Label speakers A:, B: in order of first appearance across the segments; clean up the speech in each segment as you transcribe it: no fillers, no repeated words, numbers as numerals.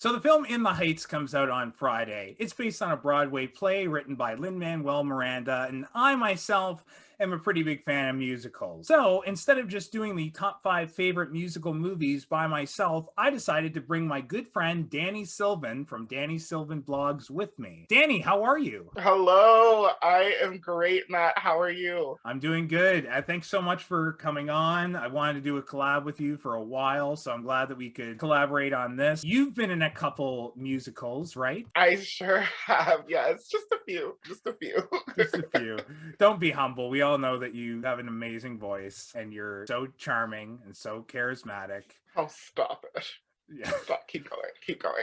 A: So the film In the Heights comes out on Friday. It's based on a Broadway play written by Lin-Manuel Miranda, and I myself am a pretty big fan of musicals. So instead of just doing the top 5 favorite musical movies by myself, I decided to bring my good friend Danny Sylvan from Danny Sylvan Blogs with me. Danny, how are you?
B: Hello, I am great, Matt. How are you?
A: I'm doing good. Thanks so much for coming on. I wanted to do a collab with you for a while, so I'm glad that we could collaborate on this. You've been in a couple musicals, right?
B: I sure have. Yes, just a few. Just a few.
A: Just a few. Don't be humble. We all know that you have an amazing voice and you're so charming and so charismatic.
B: Oh, stop it.
A: Yeah.
B: Stop. Keep going. Keep going.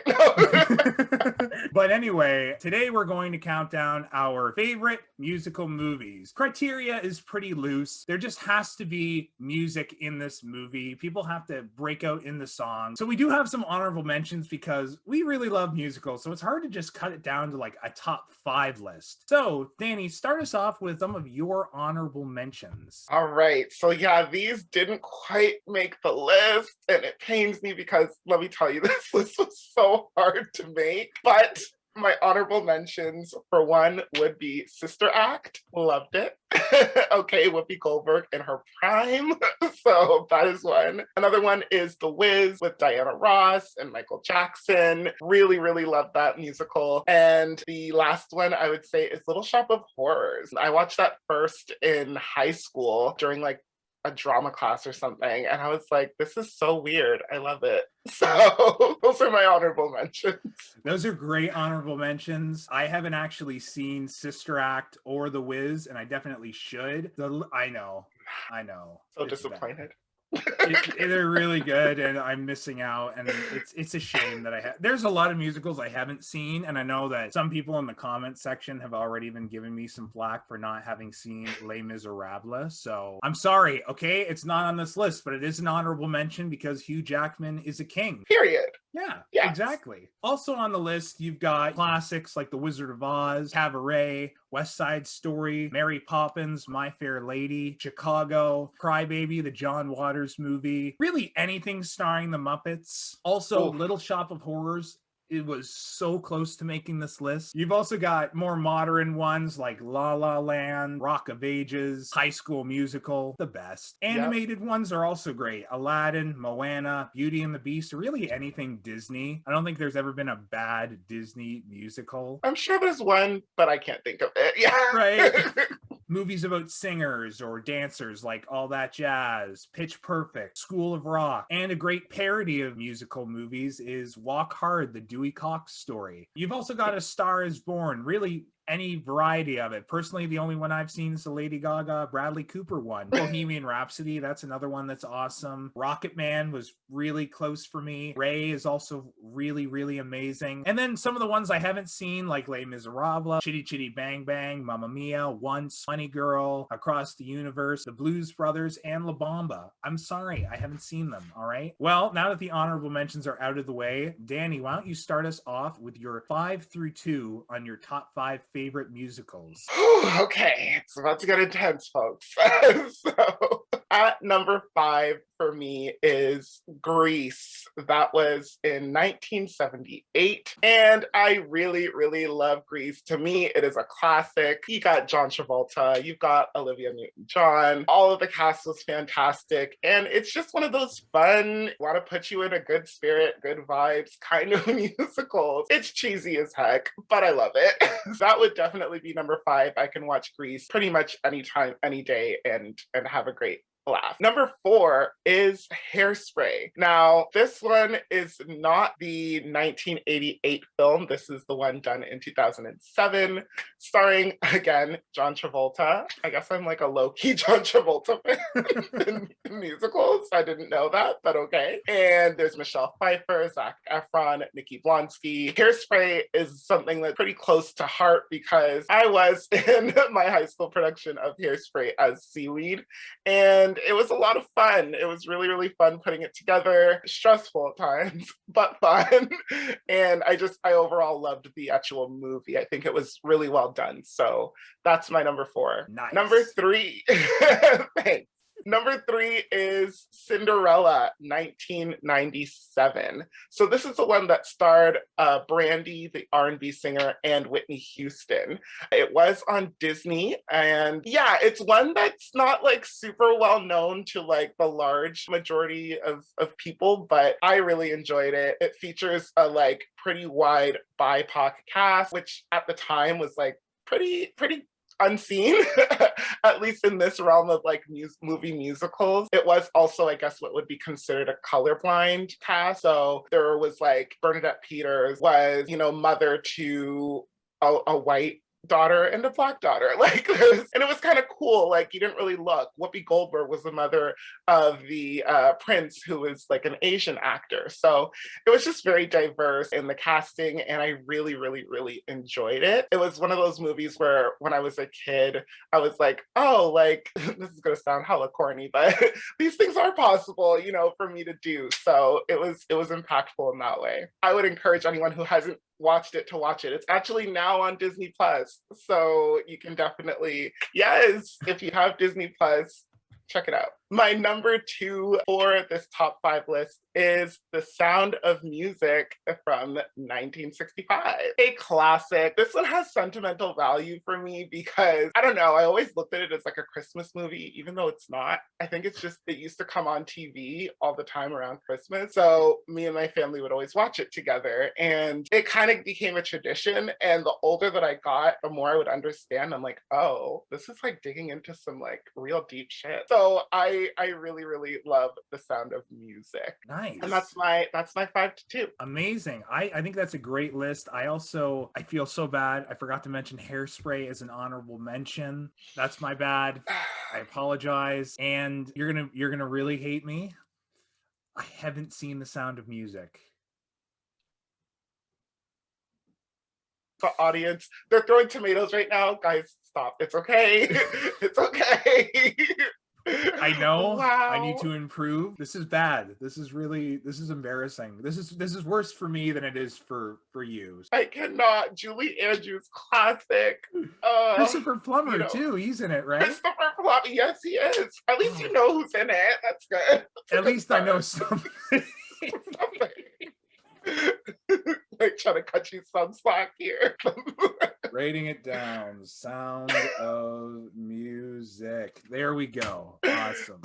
A: But anyway, today we're going to count down our favorite musical movies. Criteria is pretty loose. There just has to be music in this movie. People have to break out in the song. So we do have some honorable mentions because we really love musicals. So it's hard to just cut it down to like a top 5 list. So Danny, start us off with some of your honorable mentions.
B: All right. So, yeah, these didn't quite make the list. And it pains me because let me tell you, this list was so hard to make. But my honorable mentions, for one, would be Sister Act. Loved it. Okay, Whoopi Goldberg in her prime. So that is one. Another one is The Wiz with Diana Ross and Michael Jackson. Really, really loved that musical. And the last one I would say is Little Shop of Horrors. I watched that first in high school during like a drama class or something, and I was like, this is so weird. I love it. So those are my honorable mentions.
A: Those are great honorable mentions. I haven't actually seen Sister Act or The Wiz, and I definitely should. I know.
B: So
A: It's bad.
B: disappointed.
A: They're really good, and I'm missing out, and it's a shame that I have. There's a lot of musicals I haven't seen, and I know that some people in the comment section have already been giving me some flack for not having seen Les Miserables. So I'm sorry. Okay, it's not on this list, but it is an honorable mention because Hugh Jackman is a king.
B: Period.
A: Yeah,
B: Yes.
A: exactly. Also on the list, you've got classics like The Wizard of Oz, Cabaret, West Side Story, Mary Poppins, My Fair Lady, Chicago, Crybaby, the John Waters movie, really anything starring the Muppets. Also,
B: Oof.
A: Little Shop of Horrors. It was so close to making this list. You've also got more modern ones like La La Land, Rock of Ages, High School Musical, the best.
B: Yep.
A: Animated ones are also great. Aladdin, Moana, Beauty and the Beast, really anything Disney. I don't think there's ever been a bad Disney musical.
B: I'm sure there's one, but I can't think of it. Yeah.
A: Right. Movies about singers or dancers like All That Jazz, Pitch Perfect, School of Rock, and a great parody of musical movies is Walk Hard, the Dewey Cox story. You've also got A Star is Born, really any variety of it. Personally, the only one I've seen is the Lady Gaga, Bradley Cooper one. Bohemian Rhapsody, that's another one that's awesome. Rocket Man was really close for me. Ray is also really, really amazing. And then some of the ones I haven't seen, like Les Miserables, Chitty Chitty Bang Bang, Mamma Mia, Once, Funny Girl, Across the Universe, The Blues Brothers, and La Bamba. I'm sorry, I haven't seen them, all right? Well, now that the honorable mentions are out of the way, Danny, why don't you start us off with your 5 through 2 on your top 5 favorite musicals?
B: Okay, it's about to get intense, folks. So, at number 5 for me is Grease. That was in 1978. And I really, really love Grease. To me, it is a classic. You got John Travolta, you've got Olivia Newton-John. All of the cast was fantastic. And it's just one of those fun, want to put you in a good spirit, good vibes kind of musicals. It's cheesy as heck, but I love it. That would definitely be number 5. I can watch Grease pretty much anytime, any day, and have a great laugh. Number 4 is Hairspray. Now, this one is not the 1988 film. This is the one done in 2007, starring, again, John Travolta. I guess I'm like a low-key John Travolta fan in musicals. I didn't know that, but okay. And there's Michelle Pfeiffer, Zac Efron, Nikki Blonsky. Hairspray is something that's pretty close to heart because I was in my high school production of Hairspray as Seaweed, and it was a lot of fun. It was really, really fun putting it together. Stressful at times, but fun. And I overall loved the actual movie. I think it was really well done. So that's my number 4.
A: Nice.
B: Number 3. Thanks. Number 3 is Cinderella, 1997. So this is the one that starred Brandy, the R&B singer, and Whitney Houston. It was on Disney, and yeah, it's one that's not like super well known to like the large majority of people, but I really enjoyed it. It features a like pretty wide BIPOC cast, which at the time was like pretty unseen, at least in this realm of like movie musicals. It was also, I guess, what would be considered a colorblind cast. So there was like Bernadette Peters was, you know, mother to a white daughter and a black daughter. Like, and it was kind of cool. Like, you didn't really look. Whoopi Goldberg was the mother of the prince, who was like an Asian actor. So it was just very diverse in the casting, and I really, really, really enjoyed it. It was one of those movies where when I was a kid, I was like, oh, like, this is gonna sound hella corny, but these things are possible, you know, for me to do. So it was impactful in that way. I would encourage anyone who hasn't watched it to watch it. It's actually now on Disney Plus. So you can definitely, yes, if you have Disney Plus, check it out. My number 2 for this top 5 list is The Sound of Music from 1965. A classic. This one has sentimental value for me because, I don't know, I always looked at it as like a Christmas movie, even though it's not. I think it's just, it used to come on TV all the time around Christmas. So me and my family would always watch it together. And it kind of became a tradition. And the older that I got, the more I would understand. I'm like, oh, this is like digging into some like real deep shit. So I really, really love The Sound of Music.
A: Nice.
B: And that's my 5 to 2.
A: Amazing. I think that's a great list. I feel so bad. I forgot to mention Hairspray as an honorable mention. That's my bad. I apologize. And you're gonna really hate me. I haven't seen The Sound of Music.
B: The audience, they're throwing tomatoes right now. Guys, stop. It's okay. It's okay.
A: I know.
B: Wow.
A: I need to improve. This is bad. This is embarrassing. This is worse for me than it is for you.
B: I cannot. Julie Andrews, classic.
A: Christopher Plummer, you know, too. He's in it, right?
B: Christopher Plummer, yes, he is. At least you know who's in it. That's good.
A: At least I know something.
B: Like trying to cut you some slack here.
A: Writing it down. Sound of Music. There we go. Awesome.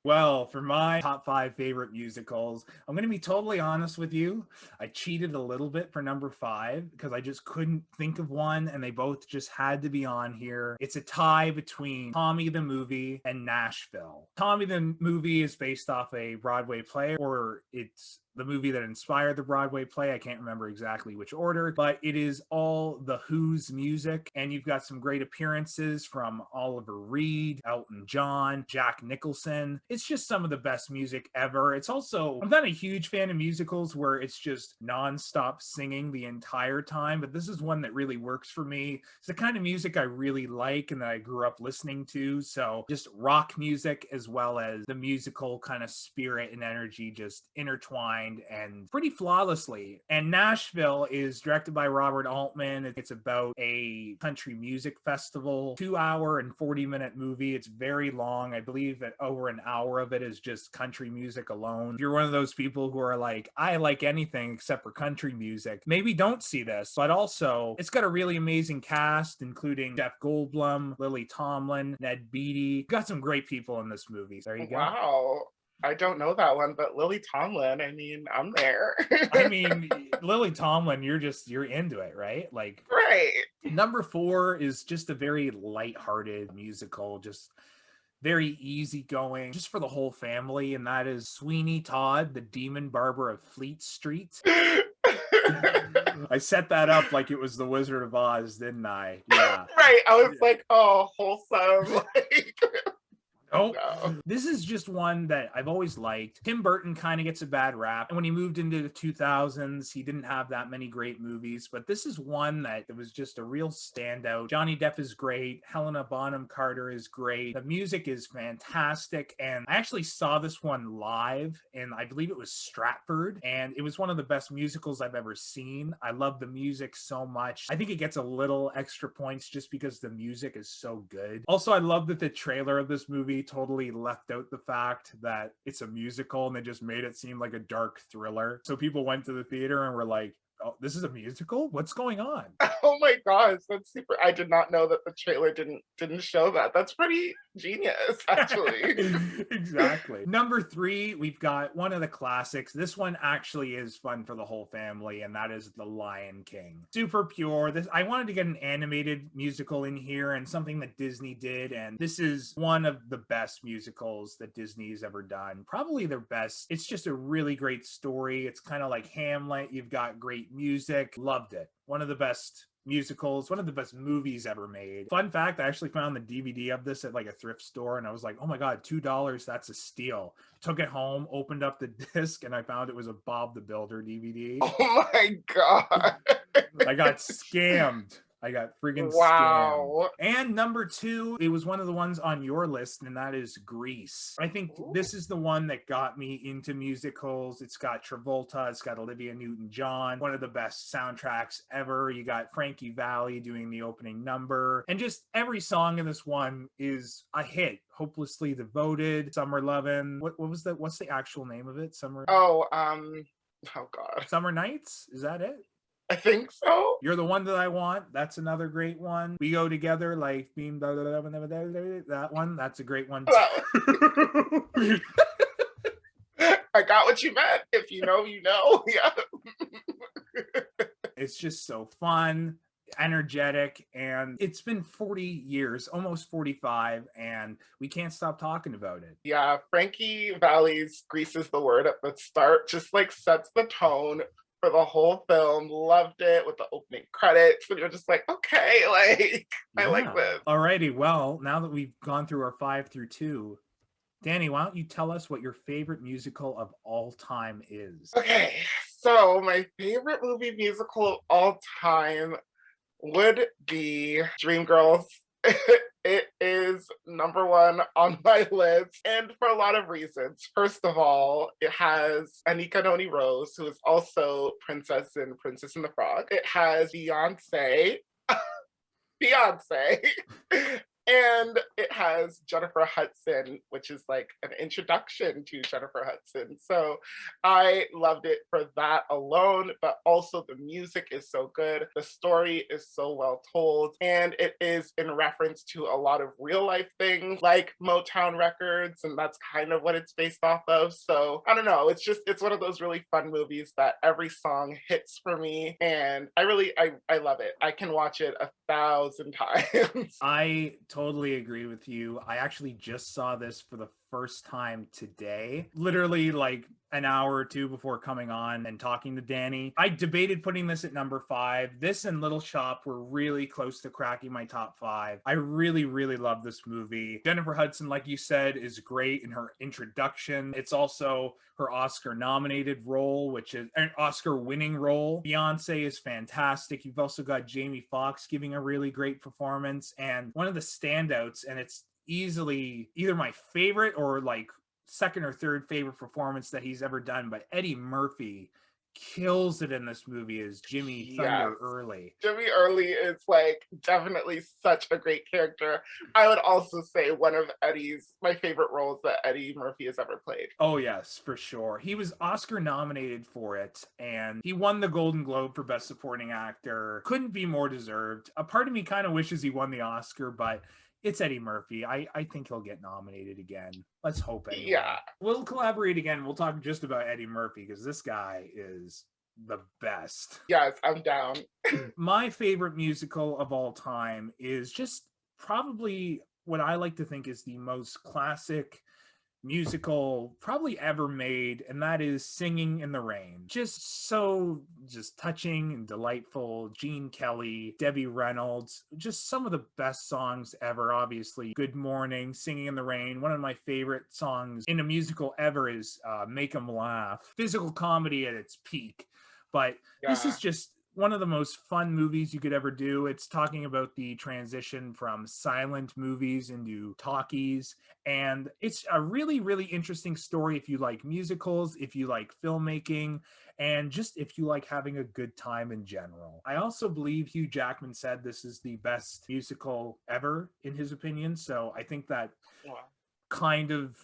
A: Well, for my top 5 favorite musicals, I'm going to be totally honest with you. I cheated a little bit for number 5 because I just couldn't think of one, and they both just had to be on here. It's a tie between Tommy the Movie and Nashville. Tommy the Movie is based off a Broadway play, or it's the movie that inspired the Broadway play. I can't remember exactly which order, but it is all the Who's music. And you've got some great appearances from Oliver Reed, Elton John, Jack Nicholson. It's just some of the best music ever. It's also, I'm not a huge fan of musicals where it's just nonstop singing the entire time, but this is one that really works for me. It's the kind of music I really like and that I grew up listening to. So just rock music as well as the musical kind of spirit and energy just intertwined and pretty flawlessly. And Nashville is directed by Robert Altman. It's about a country music festival, 2-hour and 40-minute movie. It's very long. I believe that over an hour of it is just country music alone. If you're one of those people who are like, I like anything except for country music, maybe don't see this. But also, it's got a really amazing cast, including Jeff Goldblum, Lily Tomlin, Ned Beatty. Got some great people in this movie. There you go.
B: Wow. I don't know that one, but Lily Tomlin, I mean, I'm there.
A: I mean, Lily Tomlin, you're into it, right? Like,
B: right.
A: Number 4 is just a very lighthearted musical, just very easygoing, just for the whole family, and that is Sweeney Todd, the Demon Barber of Fleet Street. I set that up like it was the Wizard of Oz, didn't I? Yeah.
B: Right. I was like, oh, wholesome. Like,
A: oh, no. This is just one that I've always liked. Tim Burton kind of gets a bad rap. And when he moved into the 2000s, he didn't have that many great movies. But this is one that it was just a real standout. Johnny Depp is great. Helena Bonham Carter is great. The music is fantastic. And I actually saw this one live, and I believe it was Stratford. And it was one of the best musicals I've ever seen. I love the music so much. I think it gets a little extra points just because the music is so good. Also, I love that the trailer of this movie totally left out the fact that it's a musical and they just made it seem like a dark thriller. So people went to the theater and were like, oh, this is a musical? What's going on?
B: Oh my gosh, that's super. I did not know that the trailer didn't show that. That's pretty genius, actually.
A: Exactly. Number 3, we've got one of the classics. This one actually is fun for the whole family, and that is The Lion King. Super pure. This, I wanted to get an animated musical in here and something that Disney did, and this is one of the best musicals that Disney's ever done. Probably their best. It's just a really great story. It's kind of like Hamlet. You've got great music. Loved it. One of the best musicals, one of the best movies ever made. Fun fact, I actually found the DVD of this at like a thrift store and I was like, oh my God, $2, that's a steal. Took it home, opened up the disc, and I found it was a Bob the Builder DVD.
B: Oh my God.
A: I got scammed. I got friggin'
B: Wow.
A: scammed. And number 2, it was one of the ones on your list, and that is Grease. I think this is the one that got me into musicals. It's got Travolta, it's got Olivia Newton-John, one of the best soundtracks ever. You got Frankie Valli doing the opening number, and just every song in this one is a hit. Hopelessly Devoted, Summer Lovin'. What's the actual name of it?
B: Oh God.
A: Summer Nights? Is that it?
B: I think so.
A: You're the One That I Want. That's another great one. We Go Together, like that one. That's a great one.
B: I got what you meant. If you know, you know. Yeah.
A: It's just so fun, energetic, and it's been 40 years, almost 45, and we can't stop talking about it.
B: Yeah, Frankie Valli's Grease is the Word at the start just like sets the tone for the whole film. Loved it with the opening credits, and you're just like, okay, like I like this.
A: Alrighty, well, now that we've gone through our 5 through 2, Danny, why don't you tell us what your favorite musical of all time is?
B: Okay, so my favorite movie musical of all time would be Dreamgirls. It is number 1 on my list, and for a lot of reasons. First of all, it has Anika Noni Rose, who is also Princess in Princess and the Frog. It has Beyonce, and it has Jennifer Hudson, which is like an introduction to Jennifer Hudson. So I loved it for that alone, but also the music is so good. The story is so well told, and it is in reference to a lot of real life things like Motown Records, and that's kind of what it's based off of. So I don't know, it's one of those really fun movies that every song hits for me, and I love it. I can watch it 1,000 times.
A: I totally agree with you. I actually just saw this for the first time today, literally like an hour or two before coming on and talking to Danny. I debated putting this at number 5. This and Little Shop were really close to cracking my top 5. I really, really love this movie. Jennifer Hudson, like you said, is great in her introduction. It's also her Oscar-nominated role, which is an Oscar-winning role. Beyonce is fantastic. You've also got Jamie Foxx giving a really great performance, and one of the standouts, and it's easily either my favorite or like second or third favorite performance that he's ever done, but Eddie Murphy kills it in this movie as Jimmy Thunder Early.
B: Jimmy Early is like definitely such a great character. I would also say one of my favorite roles that Eddie Murphy has ever played.
A: Oh yes, for sure. He was Oscar nominated for it, and he won the Golden Globe for Best Supporting Actor. Couldn't be more deserved. A part of me kind of wishes he won the Oscar, but it's Eddie Murphy. I think he'll get nominated again. Let's hope anyway.
B: Yeah.
A: We'll collaborate again. We'll talk just about Eddie Murphy because this guy is the best.
B: Yes, I'm down.
A: My favorite musical of all time is just probably what I like to think is the most classic musical probably ever made, and that is Singing in the Rain. Just touching and delightful. Gene Kelly, Debbie Reynolds, just some of the best songs ever. Obviously, Good Morning, Singing in the Rain. One of my favorite songs in a musical ever is Make 'Em Laugh. Physical comedy at its peak, but this is just one of the most fun movies you could ever do. It's talking about the transition from silent movies into talkies. And it's a really, really interesting story if you like musicals, if you like filmmaking, and just if you like having a good time in general. I also believe Hugh Jackman said this is the best musical ever, in his opinion. So I think that kind of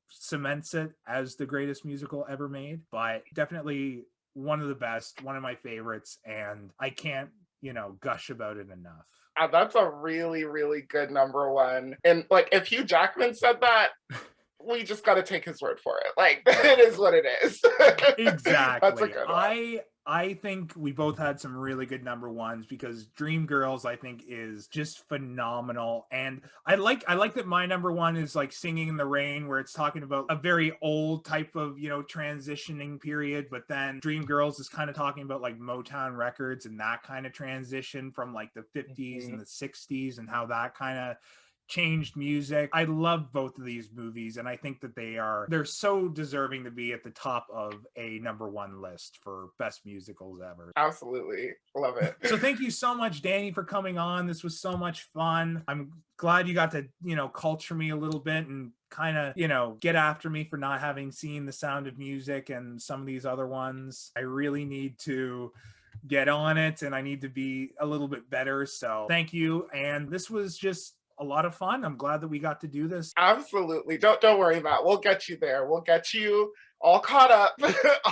A: cements it as the greatest musical ever made, but definitely one of the best, one of my favorites, and I can't, gush about it enough.
B: That's a really, really good number one. And like, if Hugh Jackman said that, we just got to take his word for it. Like, it is what it is.
A: Exactly.
B: That's a good one.
A: I think we both had some really good number ones, because Dreamgirls, I think, is just phenomenal. And I like that my number one is like Singing in the Rain, where it's talking about a very old type of, transitioning period. But then Dreamgirls is kind of talking about like Motown Records and that kind of transition from like the 50s and the 60s, and how that kind of changed music. I love both of these movies, and I think that they're so deserving to be at the top of a number one list for best musicals ever.
B: Absolutely. Love it.
A: So thank you so much, Danny, for coming on. This was so much fun. I'm glad you got to, culture me a little bit and kind of, get after me for not having seen The Sound of Music and some of these other ones. I really need to get on it, and I need to be a little bit better. So thank you. And this was just a lot of fun. I'm glad that we got to do this.
B: Absolutely. Don't worry, Matt. We'll get you there. We'll get you all caught up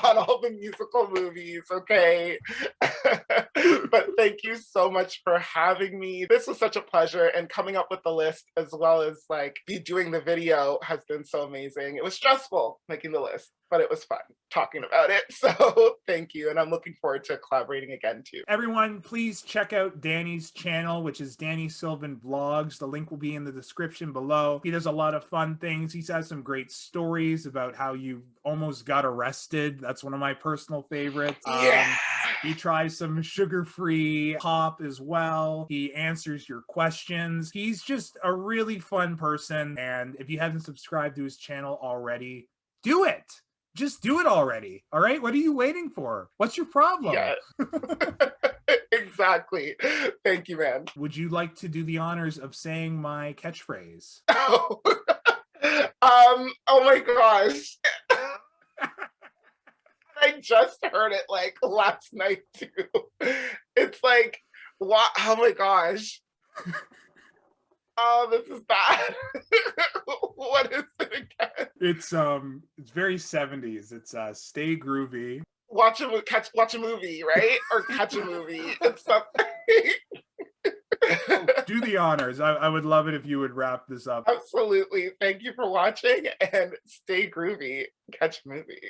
B: on all the musical movies, okay? But thank you so much for having me. This was such a pleasure, and coming up with the list as well as like be doing the video has been so amazing. It was stressful making the list, but it was fun talking about it. So thank you, and I'm looking forward to collaborating again too.
A: Everyone, please check out Danny's channel, which is Danny Sylvan Vlogs. The link will be in the description below. He does a lot of fun things. He's had some great stories about how you almost got arrested. That's one of my personal favorites.
B: Yeah.
A: He tries some sugar-free pop as well. He answers your questions. He's just a really fun person. And if you haven't subscribed to his channel already, do it. Just do it already. All right? What are you waiting for? What's your problem?
B: Yeah. Exactly. Thank you, man.
A: Would you like to do the honors of saying my catchphrase?
B: Oh, oh my gosh. I just heard it like last night too. It's like, what? Oh my gosh. Oh, this is bad. What is it again?
A: It's very 70s. It's stay groovy.
B: Watch a movie, right? Or catch a movie. It's something.
A: Do the honors. I would love it if you would wrap this up.
B: Absolutely. Thank you for watching, and stay groovy. Catch a movie.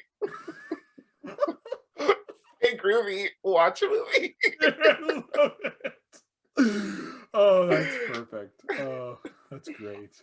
B: Stay groovy. Watch a movie.
A: I love it. Oh, that's perfect. Oh, that's great.